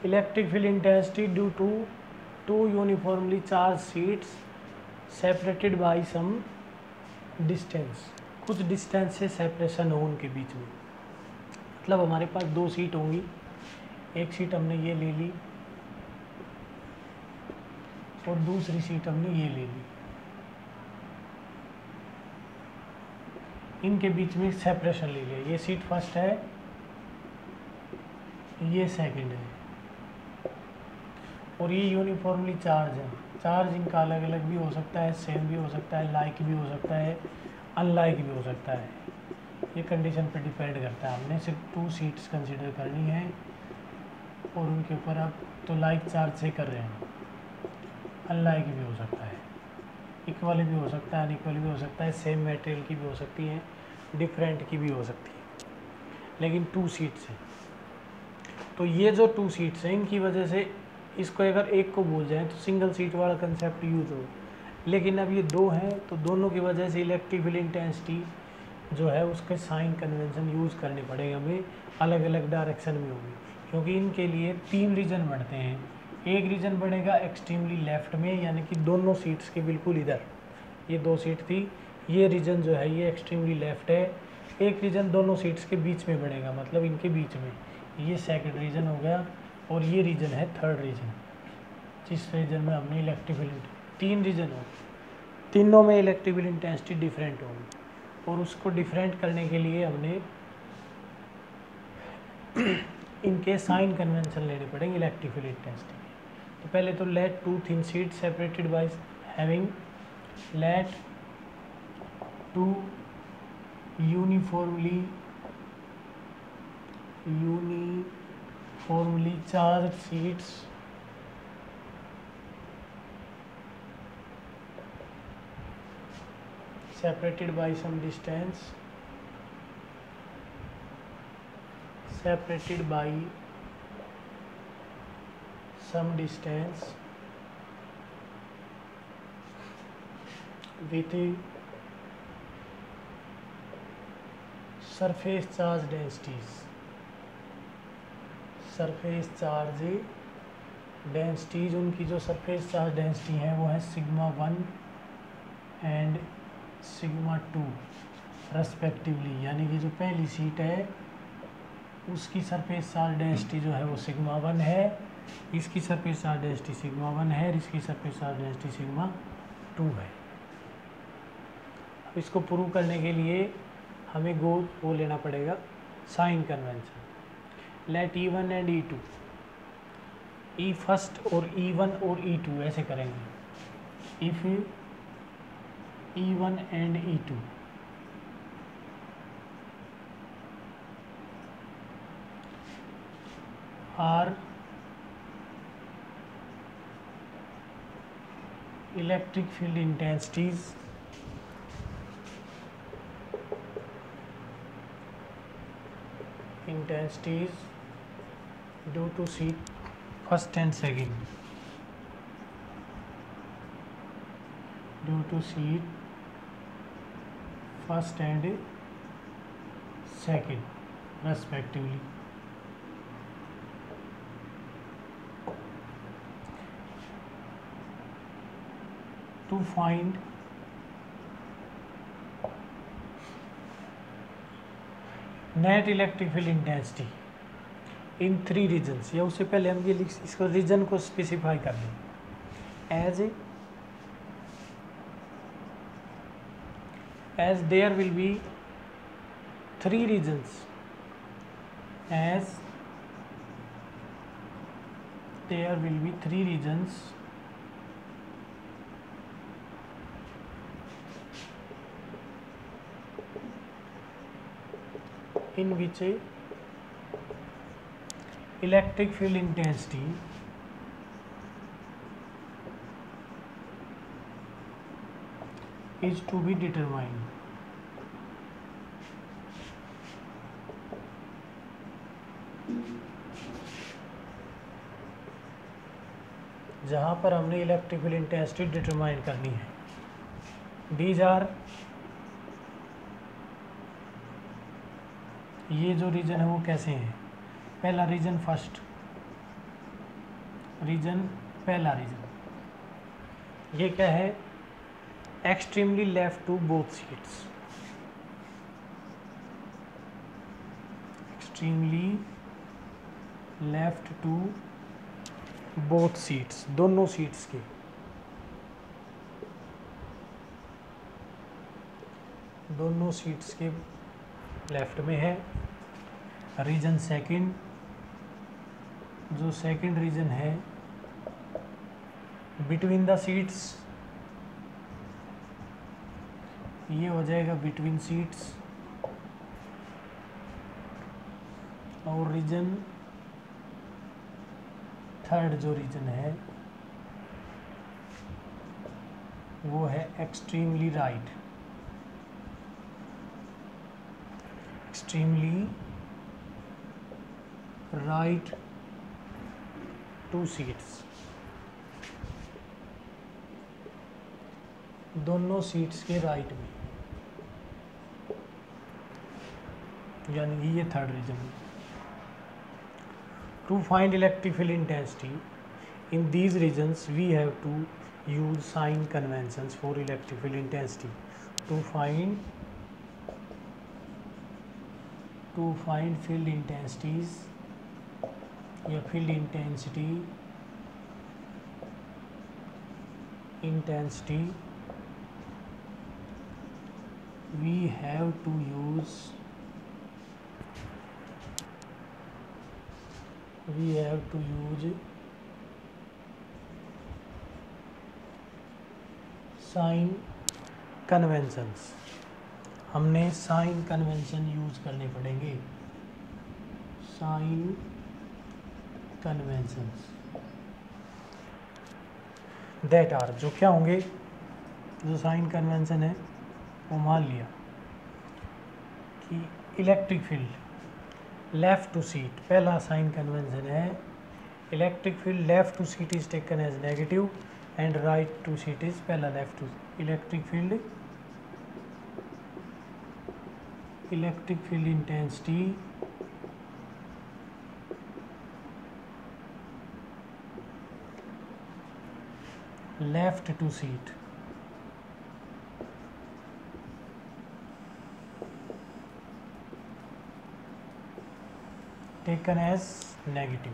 Electric field intensity due to two uniformly charge sheets separated by some distance, कुछ distance से separation हो उनके बीच में। मतलब हमारे पास दो सीट होंगी, एक सीट हमने ये ले ली और दूसरी सीट हमने ये ले ली, इनके बीच में सेपरेशन ले लिया। ये सीट फर्स्ट है, ये सेकंड है, और ये यूनिफॉर्मली चार्ज है। चार्ज इनका अलग अलग भी हो सकता है, सेम भी हो सकता है, लाइक भी हो सकता है, अनलाइक भी हो सकता है। ये कंडीशन पे डिपेंड करता है। हमने सिर्फ 2 सीट्स कंसीडर करनी है और उनके ऊपर आप तो लाइक चार्ज से कर रहे हैं। अनलाइक भी हो सकता है, इक्वल भी हो सकता है, अनइक्वल भी हो सकता है, सेम मटेरियल की भी हो सकती है, डिफरेंट की भी हो सकती है, लेकिन 2 सीट्स हैं। तो ये जो 2 सीट्स हैं इनकी वजह से इसको अगर एक को बोल जाए तो सिंगल सीट वाला कंसेप्ट यूज हो, लेकिन अब ये 2 हैं तो दोनों की वजह से इलेक्ट्रिक फील्ड इंटेंसिटी जो है उसके साइन कन्वेंशन यूज़ करने पड़ेगा हमें, अलग अलग डायरेक्शन में होगी, क्योंकि इनके लिए 3 रीजन बढ़ते हैं। एक रीजन बढ़ेगा एक्सट्रीमली लेफ्ट में, यानी कि दोनों सीट्स के बिल्कुल इधर, ये 2 सीट थी, ये रीजन जो है ये एक्सट्रीमली लेफ्ट है। एक रीजन दोनों सीट्स के बीच में बढ़ेगा, मतलब इनके बीच में, ये सेकंड रीजन हो गया, और ये रीजन है थर्ड रीजन, जिस रीजन में हमने इलेक्ट्रिक फील्ड, 3 रीजन हो, तीनों में इलेक्ट्रिक फील्ड इंटेंसिटी डिफरेंट होगी, और उसको डिफरेंट करने के लिए हमने इनके साइन कन्वेंशन लेने पड़ेंगे इलेक्ट्रिक फील्ड इंटेंसिटी। तो पहले तो let 2 thin sheet separated by having let 2 uniformly charge sheets separated by some distance, with a surface charge densities, उनकी जो सरफेस चार्ज डेंसिटी है वो है सिग्मा 1 एंड सिग्मा 2 रेस्पेक्टिवली, यानी कि जो पहली सीट है उसकी सरफेस चार्ज डेंसिटी जो है वो सिग्मा 1 है, इसकी सरफेस चार्ज डेंसिटी सिग्मा 1 है, और इसकी सरफेस चार्ज डेंसिटी सिग्मा 2 है। अब इसको प्रूव करने के लिए हमें वो लेना पड़ेगा sign convention. Let E1 and E2, E first और E1 और E2 ऐसे करेंगे। If E1 and E2 are electric field intensities due to seat first and second, due to seat first and second respectively. To find net electric field intensity in 3 regions, या उससे पहले हम ये इसको reason को specify कर लें। as there will be 3 regions, as there will be 3 regions in which electric field intensity is to be determined. जहाँ पर हमने इलेक्ट्रिक फील्ड इंटेंसिटी डिटरमाइन करनी है। दीज आर, ये जो रीजन है वो कैसे हैं। पहला रीजन फर्स्ट, रीजन, पहला रीजन ये क्या है, extremely left to both sheets, extremely left to both sheets, दोनों सीट्स के, दोनों सीट्स के लेफ्ट में है। रीजन सेकंड, जो सेकंड रीजन है बिटवीन द सीट्स, ये हो जाएगा बिटवीन सीट्स। और रीजन थर्ड जो रीजन है वो है extremely right, extremely right to sheets, दोनों सीट्स के राइट में, यानी कि ये थर्ड रीजन है। To find electric field intensity in these regions we have to use sign conventions for electric field intensity. To find field intensities या field intensity we have to use sign conventions, हमने sign convention use करने पड़ेंगे, sign conventions that are, जो क्या होंगे, जो sign convention है वो मान लिया कि electric field left to sheet, पहला साइन कन्वेंशन है electric field left to sheet is taken as negative and right to sheet is, पहला left to, electric field intensity left to sheet taken as negative.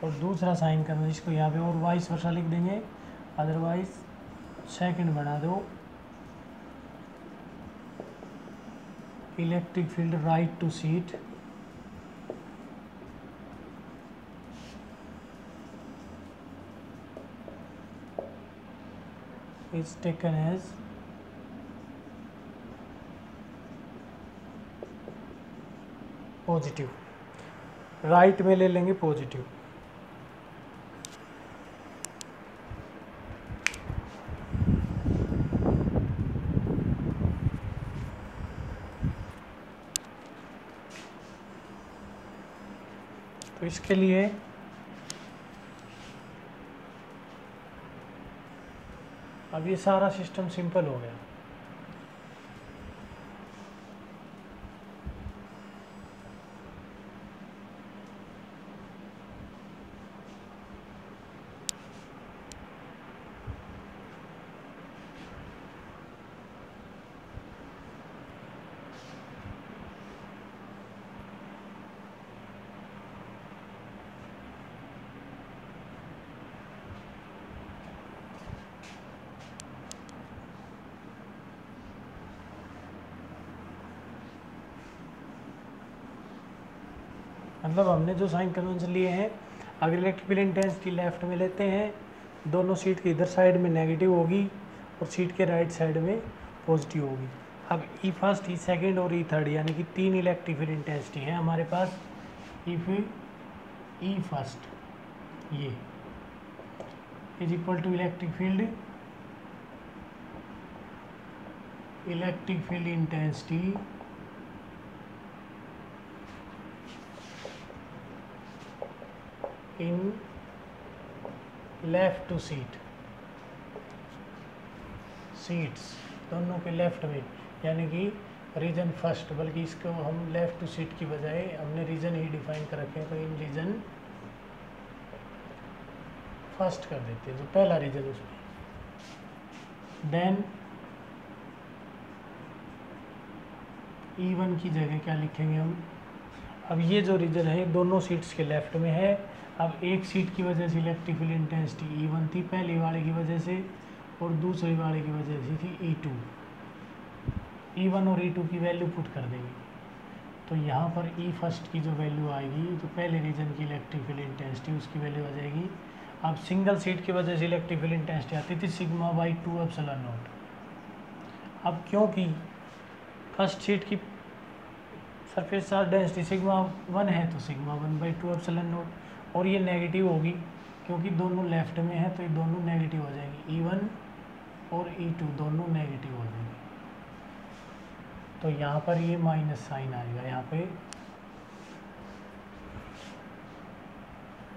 और दूसरा sign करना, इसको यहाँ पे और वाइस वर्सा लिख देंगे, अदरवाइज सेकंड बना दो, electric field right to sheet is taken as positive, right में ले लेंगे पॉजिटिव। तो इसके लिए अब ये सारा सिस्टम सिंपल हो गया। मतलब हमने जो साइन कन्वेंशन लिए हैं, अगर इलेक्ट्रिक फील्ड इंटेंसिटी लेफ्ट में लेते हैं, दोनों सीट के इधर साइड में नेगेटिव होगी और सीट के राइट साइड में पॉजिटिव होगी। अब ई फर्स्ट, ई सेकंड और ई थर्ड, यानी कि तीन इलेक्ट्रिक फील्ड इंटेंसिटी है हमारे पास। इफ ई फर्स्ट ये is equal to electric field intensity in left to sheets, दोनों के लेफ्ट में, यानी कि रीजन फर्स्ट, बल्कि इसको हम लेफ्ट टू सीट की बजाय हमने रीजन ही डिफाइन कर रखे हैं, तो इन रीजन फर्स्ट कर देते हैं, जो पहला रीजन उसमें। देन E1 की जगह क्या लिखेंगे हम, अब ये जो रीजन है दोनों सीट्स के लेफ्ट में है। अब एक सीट की वजह से इलेक्ट्रिक फील्ड इंटेंसिटी E1 थी पहली वाले की वजह से, और दूसरी वाले की वजह से थी E2। E1 और E2 की वैल्यू पुट कर देंगे, तो यहाँ पर E फर्स्ट की जो वैल्यू आएगी, जो पहले रीजन की इलेक्ट्रिक फील्ड इंटेंसिटी उसकी वैल्यू आ जाएगी। अब सिंगल सीट की वजह से इलेक्ट्रिक फील्ड इंटेंसिटी आती थी सिग्मा बाई 2 एप्सिलॉन नॉट। अब क्योंकि फर्स्ट सीट की सरफेस चार्ज डेंसिटी सिग्मा 1 है, तो सिग्मा 1 बाई 2 एप्सिलॉन नॉट, और ये नेगेटिव होगी क्योंकि दोनों लेफ्ट में है, तो ये दोनों नेगेटिव हो जाएंगी। E1 और E2 दोनों नेगेटिव हो जाएंगे, तो यहाँ पर ये माइनस साइन आएगा। यहाँ पे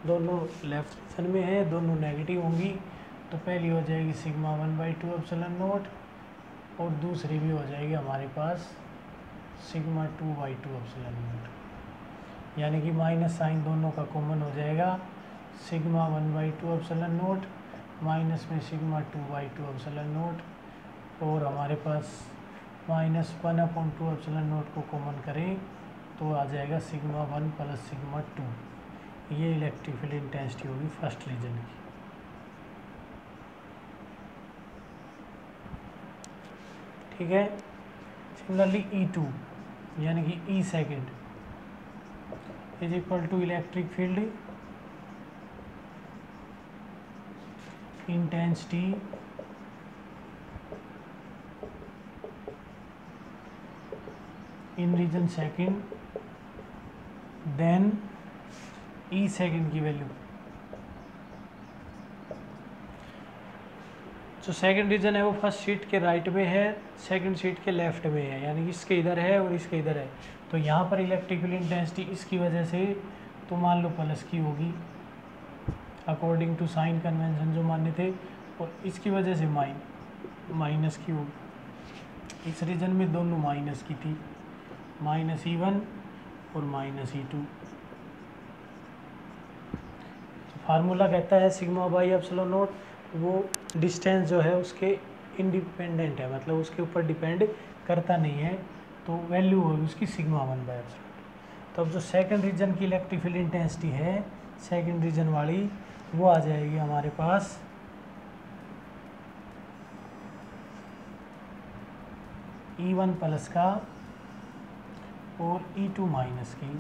दोनों लेफ्ट रीजन में है, दोनों नेगेटिव होंगी, तो पहली हो जाएगी सिग्मा 1 बाई 2 एप्सिलॉन नॉट, और दूसरी भी हो जाएगी हमारे पास सिग्मा 2 बाई 2 एप्सिलॉन नॉट, यानी कि माइनस साइन दोनों का कॉमन हो जाएगा। Sigma 1 by 2 epsilon not minus में सिग्मा 2 बाई 2 एप्सिलॉन नॉट, और हमारे पास माइनस 1/2 एप्सिलॉन नॉट को कॉमन करें तो आ जाएगा सिग्मा 1 प्लस सिग्मा 2। ये इलेक्ट्रिक फील्ड इंटेंसिटी होगी फर्स्ट रीजन की। ठीक है। सिमिलरली E2 यानी कि E second is equal to electric field intensity in region second then E second की वैल्यू। जो सेकंड रीजन है वो फर्स्ट शीट के राइट में है, सेकंड शीट के लेफ्ट में है, यानी कि इसके इधर है और इसके इधर है। तो यहाँ पर इलेक्ट्रिक फील्ड इंटेंसिटी इसकी वजह से तो मान लो प्लस की होगी अकॉर्डिंग टू साइन कन्वेंशन जो मान्य थे, और इसकी वजह से माइनस की होगी। इस रीजन में दोनों माइनस की थी, माइनस E1 और माइनस E2। फार्मूला कहता है सिग्मा बाई एप्सिलॉन नॉट, वो डिस्टेंस जो है उसके इंडिपेंडेंट है, मतलब उसके ऊपर डिपेंड करता नहीं है, तो वैल्यू होगी उसकी सिग्मा 1 बाई एप्सिलॉन। तो अब जो सेकंड रीजन की इलेक्ट्रिक फील्ड इंटेंसिटी है सेकंड रीजन वाली, वो आ जाएगी हमारे पास E1 प्लस का और E2 माइनस की।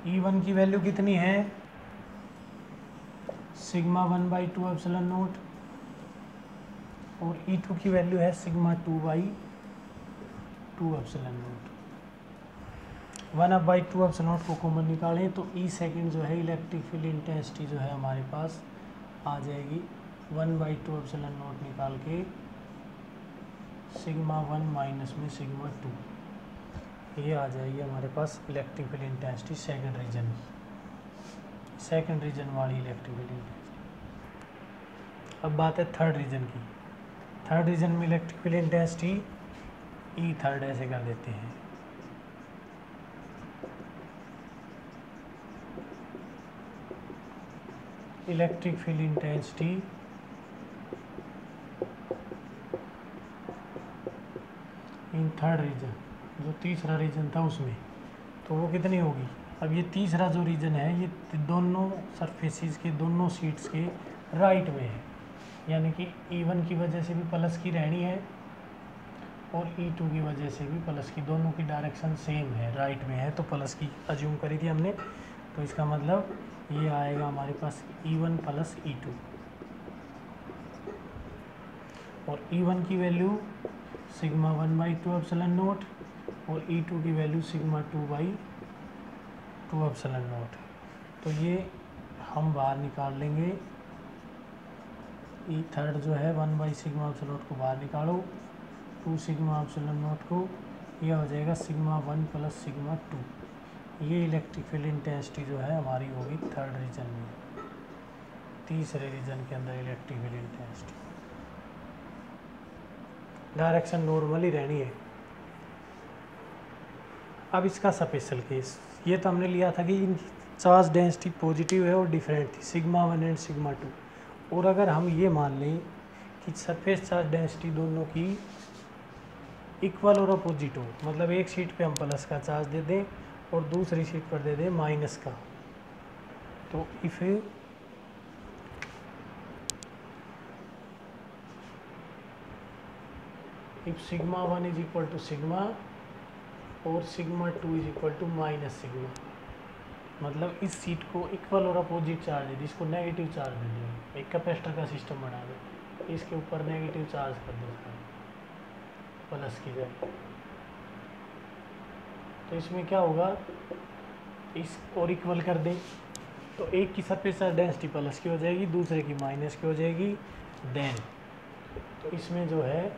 E1 की वैल्यू कितनी है, सिग्मा 1 बाई 2 एप्सिलॉन नॉट, और E2 की वैल्यू है sigma 2 by 2 epsilon not. 1/2 epsilon not को कॉमन निकालें तो E सेकेंड जो है इलेक्ट्रिक फील्ड इंटेंसिटी जो है हमारे पास आ जाएगी 1/2 एप्सिलॉन नॉट निकाल के सिग्मा 1 माइनस में सिग्मा 2, ये आ जाएगी हमारे पास electric field intensity second region की, सेकंड रीजन वाली इलेक्ट्रिक फील्ड इंटेंसिटी। अब बात है थर्ड रीजन की। थर्ड रीजन में electric field intensity E third ऐसे कर देते हैं, electric field intensity in third region, जो तीसरा रीजन था उसमें, तो वो कितनी होगी। अब ये तीसरा जो रीजन है ये दोनों सरफेसेस के दोनों सीट्स के राइट में है, यानी कि E1 की वजह से भी प्लस की रहनी है और E2 की वजह से भी प्लस की, दोनों की डायरेक्शन सेम है, राइट में है, तो प्लस की अज्यूम करी थी हमने, तो इसका मतलब ये आएगा हमारे पास E1 प्लस E2, और E1 की value sigma 1 by 2 epsilon not और E2 की value sigma 2 by 2 epsilon not. तो ये हम बाहर निकाल लेंगे, E थर्ड जो है 1 बाई सिग्मा एप्सिलॉन नॉट को बाहर निकालो, 2 सिग्मा एप्सिलॉन नॉट को, यह हो जाएगा सिग्मा 1 प्लस सिग्मा 2। ये इलेक्ट्रिक फील्ड इंटेंसिटी जो है हमारी होगी थर्ड रीजन में, तीसरे रीजन के अंदर electric field intensity. Direction normally रहनी है। अब इसका स्पेशल केस, ये तो हमने लिया था कि इनकी चार्ज डेंसिटी पॉजिटिव है और डिफरेंट थी, सिग्मा 1 एंड सिग्मा 2। और अगर हम ये मान लें कि सरफेस चार्ज डेंसिटी दोनों की इक्वल और अपोजिट हो, मतलब एक शीट पे हम प्लस का चार्ज दे दें और दूसरी शीट पर दे दें माइनस का, तो if sigma 1 is equal to sigma और sigma 2 is equal to minus sigma, मतलब इस सीट को इक्वल और अपोजिट चार्ज है जिसको नेगेटिव चार्ज दे दें, एक कैपेसिटर का सिस्टम बना दो, इसके ऊपर नेगेटिव चार्ज कर दो प्लस की जगह, तो इसमें क्या होगा, इस और इक्वल कर दें तो एक की सरफेस चार्ज डेंसिटी प्लस की हो जाएगी, दूसरे की माइनस की हो जाएगी। देन तो इसमें जो है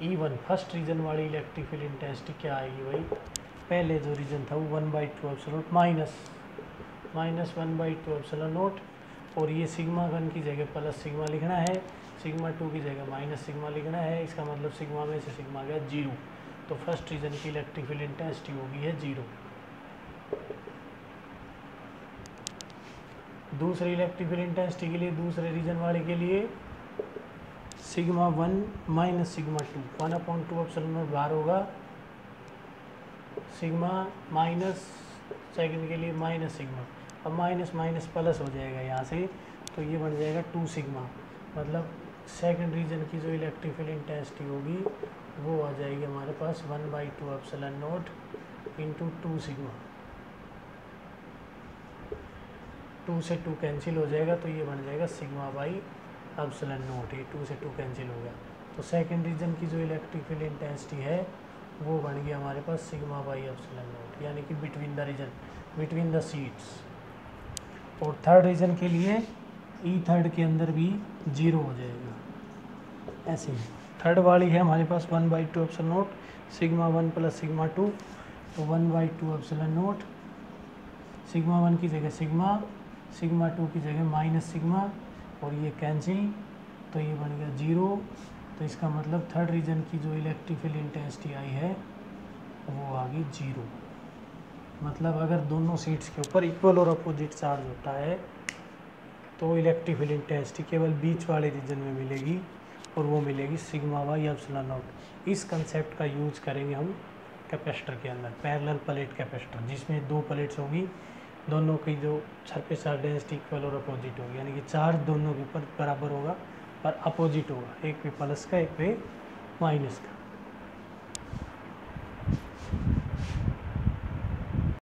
E1 फर्स्ट रीजन वाली इलेक्ट्रिक फील्ड इंटेंसिटी क्या आएगी भाई, पहले जो रीजन था वो 1/2 एप्सिलॉन माइनस 1/2 एप्सिलॉन नॉट, और ये सिग्मा 1 की जगह प्लस सिग्मा लिखना है, सिग्मा 2 की जगह माइनस सिग्मा लिखना है, इसका मतलब सिग्मा में से सिग्मा गया 0, तो फर्स्ट रीजन की इलेक्ट्रिक फील्ड इंटेंसिटी होगी है 0। दूसरी इलेक्ट्रिक फील्ड इंटेंसिटी के लिए, दूसरे रीजन वाले के लिए sigma 1 minus sigma 2, 1/2 epsilon not बाहर होगा, सिग्मा माइनस सेकंड के लिए माइनस सिग्मा, अब माइनस माइनस प्लस हो जाएगा यहाँ से, तो ये बन जाएगा 2 सिग्मा, मतलब सेकंड रीजन की जो इलेक्ट्रिक फील्ड इंटेंसिटी होगी वो आ जाएगी हमारे पास 1/2 एप्सिलॉन नॉट इंटू 2 सिग्मा, 2 से 2 कैंसिल हो जाएगा, तो ये बन जाएगा सिग्मा बाई एप्सिलॉन नॉट, ये 2 से 2 कैंसिल हो गया, तो सेकंड रीजन की जो इलेक्ट्रिक फील्ड इंटेंसिटी है वो बन गया हमारे पास सिग्मा बाई एप्सिलॉन नॉट, यानी कि between the region, between the sheets. और थर्ड रीजन के लिए ई थर्ड के अंदर भी 0 हो जाएगा, ऐसे ही थर्ड वाली है हमारे पास 1/2 epsilon not sigma 1 plus sigma 2, तो 1/2 एप्सिलॉन नॉट सिग्मा 1 की जगह सिग्मा 2 की जगह माइनस सिग्मा, और ये कैंसिल, तो ये बन गया 0, तो इसका मतलब थर्ड रीजन की जो इलेक्ट्रिक फील्ड इंटेंसिटी आई है वो आ गई 0। मतलब अगर दोनों सीट्स के ऊपर इक्वल और अपोजिट चार्ज होता है तो इलेक्ट्रिक फील्ड इंटेंसिटी केवल बीच वाले रीजन में मिलेगी, और वो मिलेगी सिग्मा बाई एप्सिलॉन नॉट। इस कंसेप्ट का यूज करेंगे हम कैपेसिटर के अंदर, पैरेलल प्लेट कैपेसिटर, जिसमें 2 प्लेट्स होगी, दोनों की जो सरफेस चार्ज डेंसिटी इक्वल और अपोजिट होगी, यानी कि चार्ज दोनों के ऊपर बराबर होगा पर अपोजिट होगा, एक पे प्लस का एक पे माइनस का।